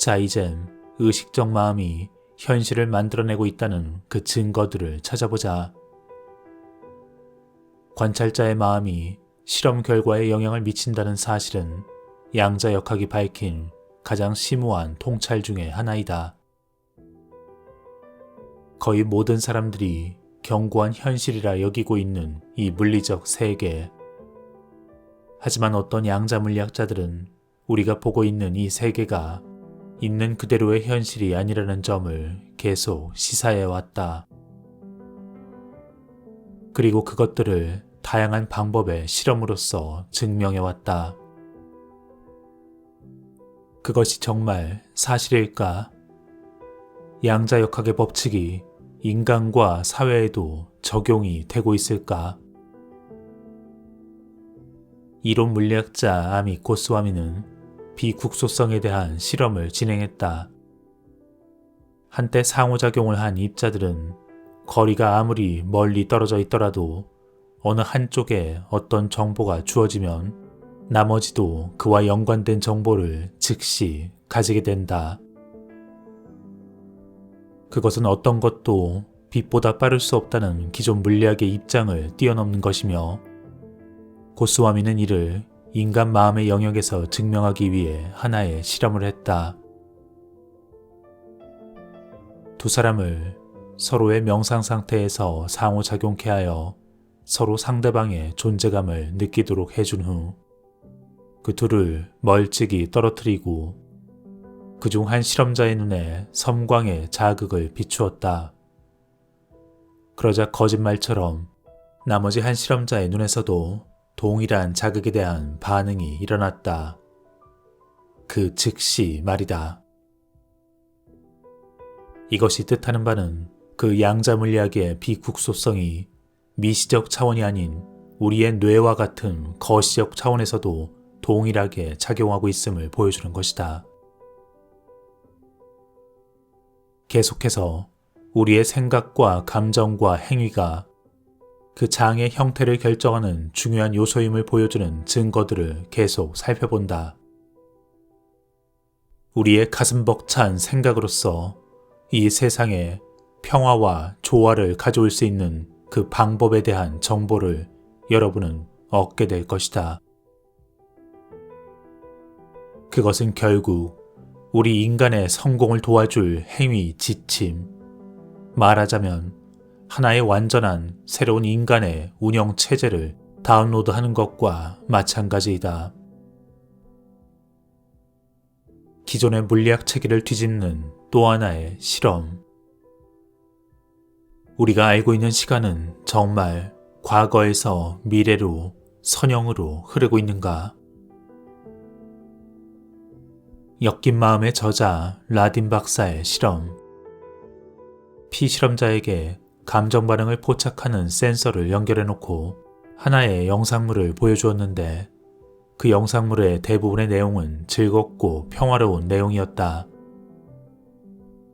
자, 이젠 의식적 마음이 현실을 만들어내고 있다는 그 증거들을 찾아보자. 관찰자의 마음이 실험 결과에 영향을 미친다는 사실은 양자역학이 밝힌 가장 심오한 통찰 중의 하나이다. 거의 모든 사람들이 견고한 현실이라 여기고 있는 이 물리적 세계. 하지만 어떤 양자 물리학자들은 우리가 보고 있는 이 세계가 있는 그대로의 현실이 아니라는 점을 계속 시사해 왔다. 그리고 그것들을 다양한 방법의 실험으로써 증명해 왔다. 그것이 정말 사실일까? 양자역학의 법칙이 인간과 사회에도 적용이 되고 있을까? 이론 물리학자 아미 고스와미는 비국소성에 대한 실험을 진행했다. 한때 상호작용을 한 입자들은 거리가 아무리 멀리 떨어져 있더라도 어느 한쪽에 어떤 정보가 주어지면 나머지도 그와 연관된 정보를 즉시 가지게 된다. 그것은 어떤 것도 빛보다 빠를 수 없다는 기존 물리학의 입장을 뛰어넘는 것이며 고스와미는 이를 인간 마음의 영역에서 증명하기 위해 하나의 실험을 했다. 두 사람을 서로의 명상 상태에서 상호작용케 하여 서로 상대방의 존재감을 느끼도록 해준 후 그 둘을 멀찍이 떨어뜨리고 그중 한 실험자의 눈에 섬광의 자극을 비추었다. 그러자 거짓말처럼 나머지 한 실험자의 눈에서도 동일한 자극에 대한 반응이 일어났다. 그 즉시 말이다. 이것이 뜻하는 바는 그 양자 물리학의 비국소성이 미시적 차원이 아닌 우리의 뇌와 같은 거시적 차원에서도 동일하게 작용하고 있음을 보여주는 것이다. 계속해서 우리의 생각과 감정과 행위가 그 장의 형태를 결정하는 중요한 요소임을 보여주는 증거들을 계속 살펴본다. 우리의 가슴 벅찬 생각으로서 이 세상에 평화와 조화를 가져올 수 있는 그 방법에 대한 정보를 여러분은 얻게 될 것이다. 그것은 결국 우리 인간의 성공을 도와줄 행위 지침, 말하자면 하나의 완전한 새로운 인간의 운영 체제를 다운로드하는 것과 마찬가지이다. 기존의 물리학 체계를 뒤집는 또 하나의 실험. 우리가 알고 있는 시간은 정말 과거에서 미래로 선형으로 흐르고 있는가? 엮인 마음의 저자 라딘 박사의 실험. 피실험자에게 감정 반응을 포착하는 센서를 연결해놓고 하나의 영상물을 보여주었는데 그 영상물의 대부분의 내용은 즐겁고 평화로운 내용이었다.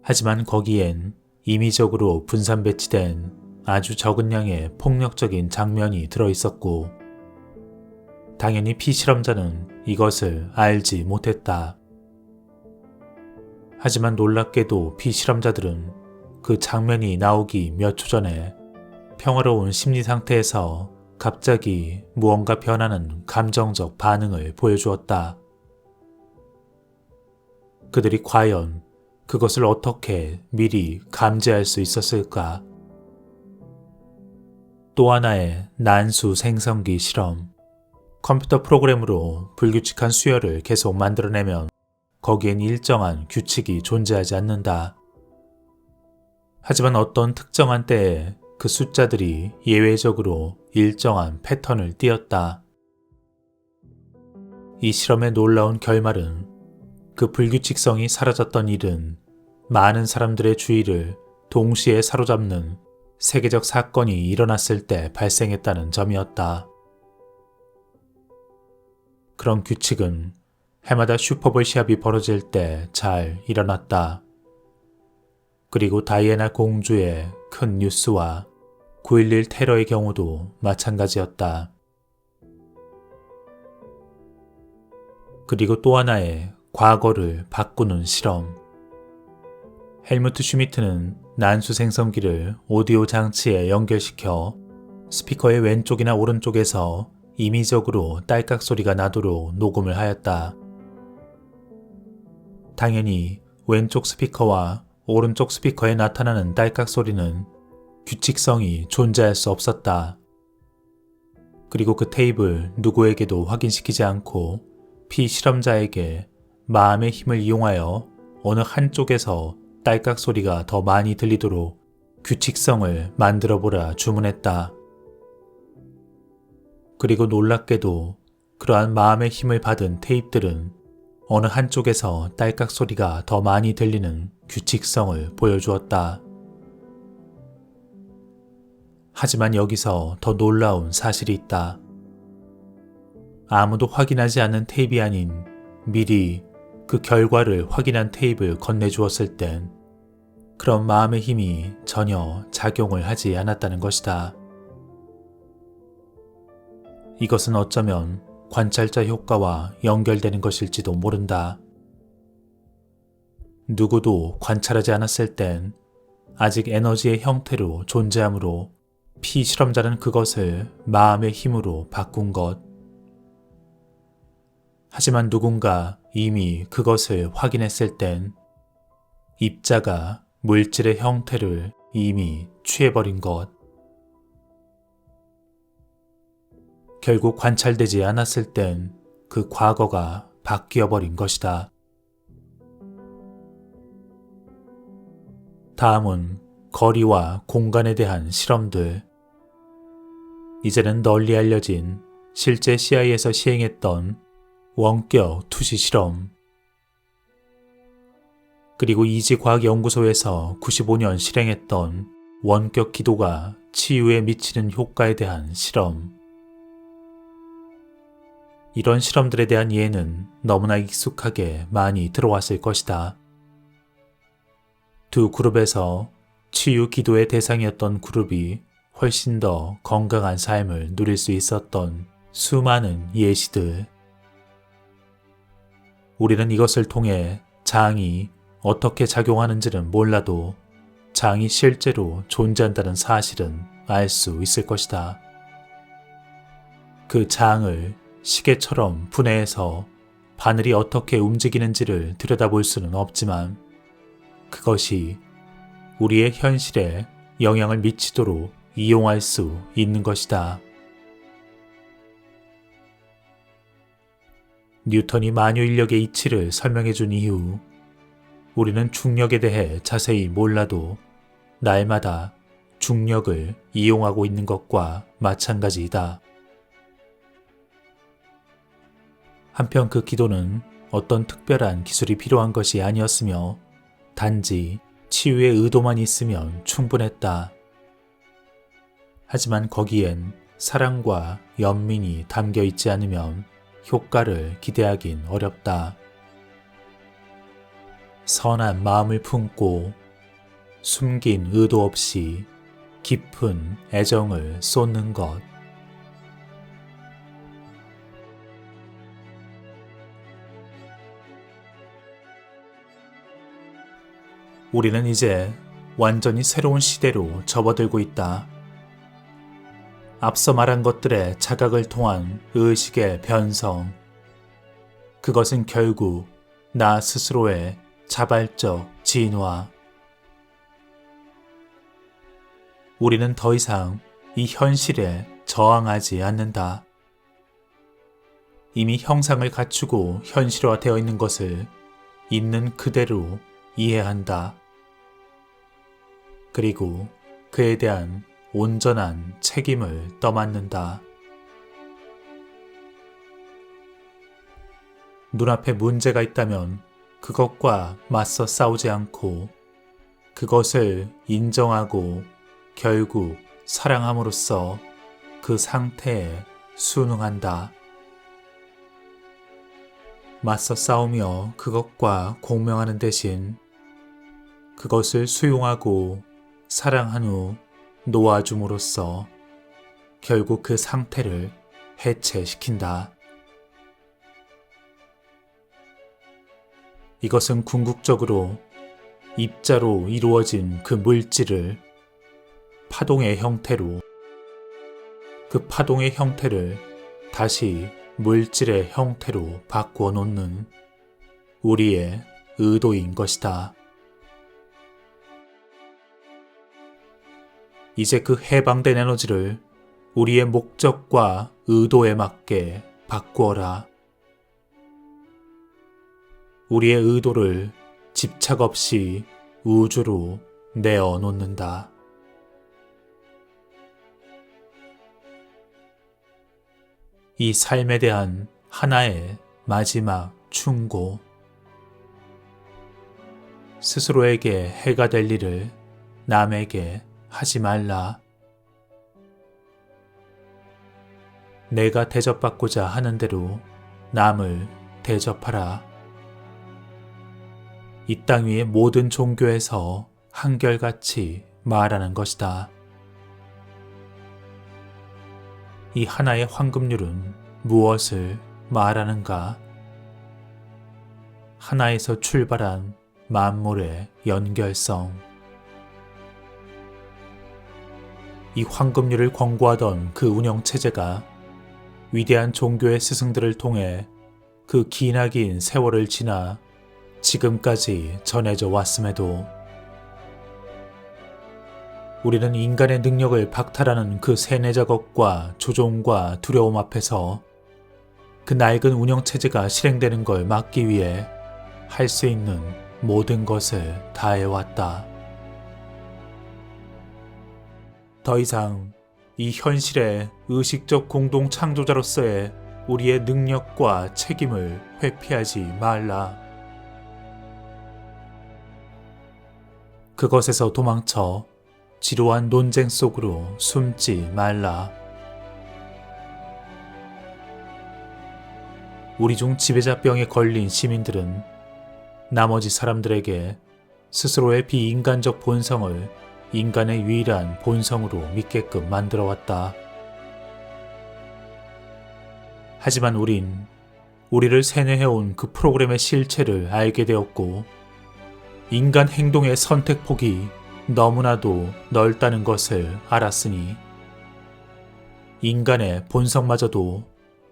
하지만 거기엔 임의적으로 분산 배치된 아주 적은 양의 폭력적인 장면이 들어있었고 당연히 피실험자는 이것을 알지 못했다. 하지만 놀랍게도 피실험자들은 그 장면이 나오기 몇 초 전에 평화로운 심리 상태에서 갑자기 무언가 변하는 감정적 반응을 보여주었다. 그들이 과연 그것을 어떻게 미리 감지할 수 있었을까? 또 하나의 난수 생성기 실험. 컴퓨터 프로그램으로 불규칙한 수열을 계속 만들어내면 거기엔 일정한 규칙이 존재하지 않는다. 하지만 어떤 특정한 때에 그 숫자들이 예외적으로 일정한 패턴을 띄었다. 이 실험의 놀라운 결말은 그 불규칙성이 사라졌던 일은 많은 사람들의 주의를 동시에 사로잡는 세계적 사건이 일어났을 때 발생했다는 점이었다. 그런 규칙은 해마다 슈퍼볼 시합이 벌어질 때 잘 일어났다. 그리고 다이애나 공주의 큰 뉴스와 9.11 테러의 경우도 마찬가지였다. 그리고 또 하나의 과거를 바꾸는 실험. 헬무트 슈미트는 난수 생성기를 오디오 장치에 연결시켜 스피커의 왼쪽이나 오른쪽에서 임의적으로 딸깍 소리가 나도록 녹음을 하였다. 당연히 왼쪽 스피커와 오른쪽 스피커에 나타나는 딸깍 소리는 규칙성이 존재할 수 없었다. 그리고 그 테이프를 누구에게도 확인시키지 않고 피실험자에게 마음의 힘을 이용하여 어느 한쪽에서 딸깍 소리가 더 많이 들리도록 규칙성을 만들어보라 주문했다. 그리고 놀랍게도 그러한 마음의 힘을 받은 테이프들은 어느 한쪽에서 딸깍 소리가 더 많이 들리는 규칙성을 보여주었다. 하지만 여기서 더 놀라운 사실이 있다. 아무도 확인하지 않는 테이프가 아닌 미리 그 결과를 확인한 테이프를 건네주었을 땐 그런 마음의 힘이 전혀 작용을 하지 않았다는 것이다. 이것은 어쩌면 관찰자 효과와 연결되는 것일지도 모른다. 누구도 관찰하지 않았을 땐 아직 에너지의 형태로 존재하므로 피실험자는 그것을 마음의 힘으로 바꾼 것. 하지만 누군가 이미 그것을 확인했을 땐 입자가 물질의 형태를 이미 취해버린 것. 결국 관찰되지 않았을 땐 그 과거가 바뀌어버린 것이다. 다음은 거리와 공간에 대한 실험들. 이제는 널리 알려진 실제 CIA에서 시행했던 원격 투시 실험, 그리고 이지과학연구소에서 95년 실행했던 원격 기도가 치유에 미치는 효과에 대한 실험. 이런 실험들에 대한 이해는 너무나 익숙하게 많이 들어왔을 것이다. 두 그룹에서 치유 기도의 대상이었던 그룹이 훨씬 더 건강한 삶을 누릴 수 있었던 수많은 예시들. 우리는 이것을 통해 장이 어떻게 작용하는지는 몰라도 장이 실제로 존재한다는 사실은 알 수 있을 것이다. 그 장을 시계처럼 분해해서 바늘이 어떻게 움직이는지를 들여다볼 수는 없지만 그것이 우리의 현실에 영향을 미치도록 이용할 수 있는 것이다. 뉴턴이 만유인력의 이치를 설명해 준 이후 우리는 중력에 대해 자세히 몰라도 날마다 중력을 이용하고 있는 것과 마찬가지이다. 한편 그 기도는 어떤 특별한 기술이 필요한 것이 아니었으며 단지 치유의 의도만 있으면 충분했다. 하지만 거기엔 사랑과 연민이 담겨 있지 않으면 효과를 기대하긴 어렵다. 선한 마음을 품고 숨긴 의도 없이 깊은 애정을 쏟는 것. 우리는 이제 완전히 새로운 시대로 접어들고 있다. 앞서 말한 것들의 자각을 통한 의식의 변성. 그것은 결국 나 스스로의 자발적 진화. 우리는 더 이상 이 현실에 저항하지 않는다. 이미 형상을 갖추고 현실화되어 있는 것을 있는 그대로 이해한다. 그리고 그에 대한 온전한 책임을 떠맡는다. 눈앞에 문제가 있다면 그것과 맞서 싸우지 않고 그것을 인정하고 결국 사랑함으로써 그 상태에 순응한다. 맞서 싸우며 그것과 공명하는 대신 그것을 수용하고 사랑한 후 놓아줌으로써 결국 그 상태를 해체시킨다. 이것은 궁극적으로 입자로 이루어진 그 물질을 파동의 형태로, 그 파동의 형태를 다시 물질의 형태로 바꾸어 놓는 우리의 의도인 것이다. 이제 그 해방된 에너지를 우리의 목적과 의도에 맞게 바꾸어라. 우리의 의도를 집착 없이 우주로 내어 놓는다. 이 삶에 대한 하나의 마지막 충고. 스스로에게 해가 될 일을 남에게 하지 말라. 내가 대접받고자 하는 대로 남을 대접하라. 이 땅 위의 모든 종교에서 한결같이 말하는 것이다. 이 하나의 황금률은 무엇을 말하는가? 하나에서 출발한 만물의 연결성. 이 황금률을 권고하던 그 운영체제가 위대한 종교의 스승들을 통해 그 기나긴 세월을 지나 지금까지 전해져 왔음에도 우리는 인간의 능력을 박탈하는 그 세뇌 작업과 조종과 두려움 앞에서 그 낡은 운영체제가 실행되는 걸 막기 위해 할 수 있는 모든 것을 다해왔다. 더 이상 이 현실의 의식적 공동 창조자로서의 우리의 능력과 책임을 회피하지 말라. 그것에서 도망쳐 지루한 논쟁 속으로 숨지 말라. 우리 중 지배자병에 걸린 시민들은 나머지 사람들에게 스스로의 비인간적 본성을 인간의 유일한 본성으로 믿게끔 만들어 왔다. 하지만 우린 우리를 세뇌해온 그 프로그램의 실체를 알게 되었고 인간 행동의 선택폭이 너무나도 넓다는 것을 알았으니 인간의 본성마저도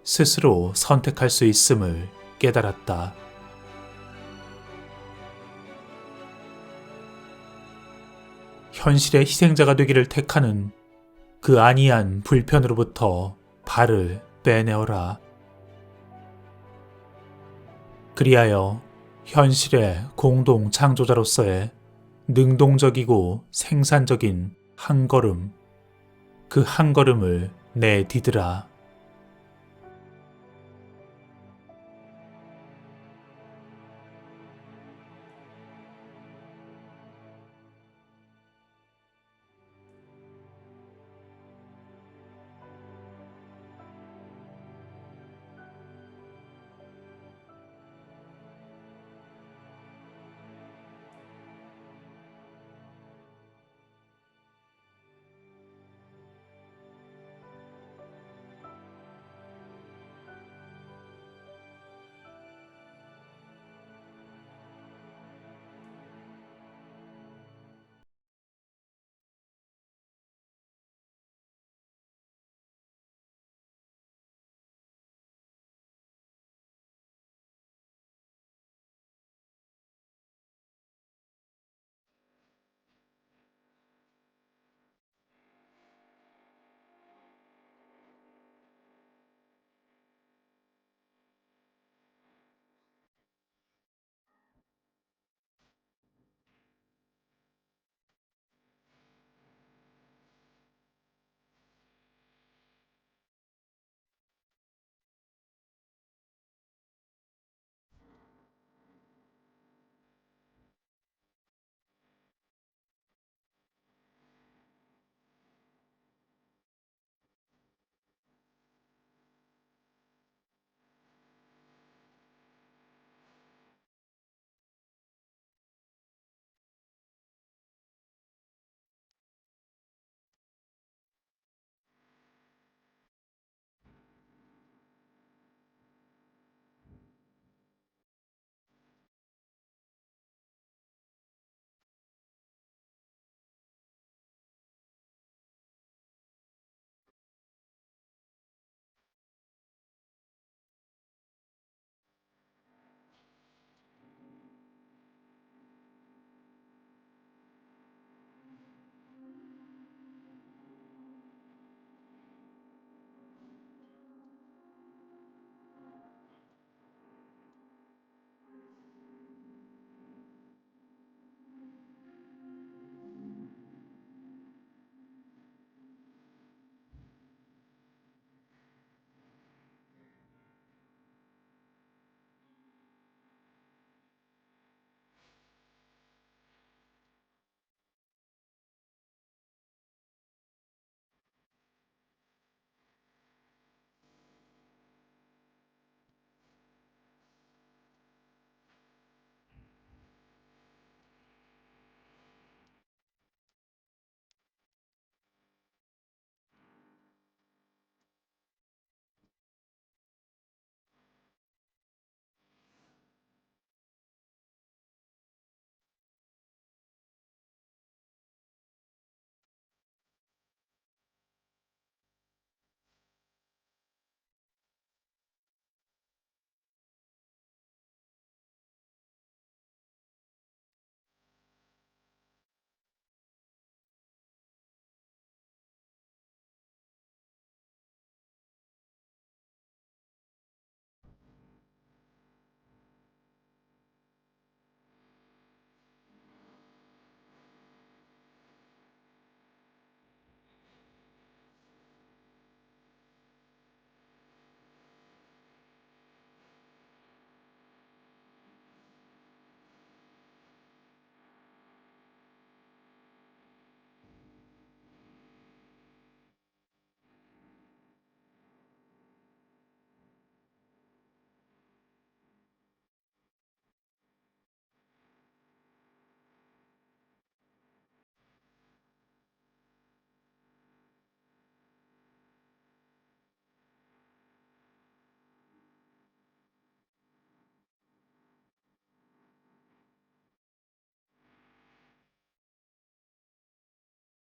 스스로 선택할 수 있음을 깨달았다. 현실의 희생자가 되기를 택하는 그 안이한 불편으로부터 발을 빼내어라. 그리하여 현실의 공동 창조자로서의 능동적이고 생산적인 한 걸음, 그 한 걸음을 내디드라.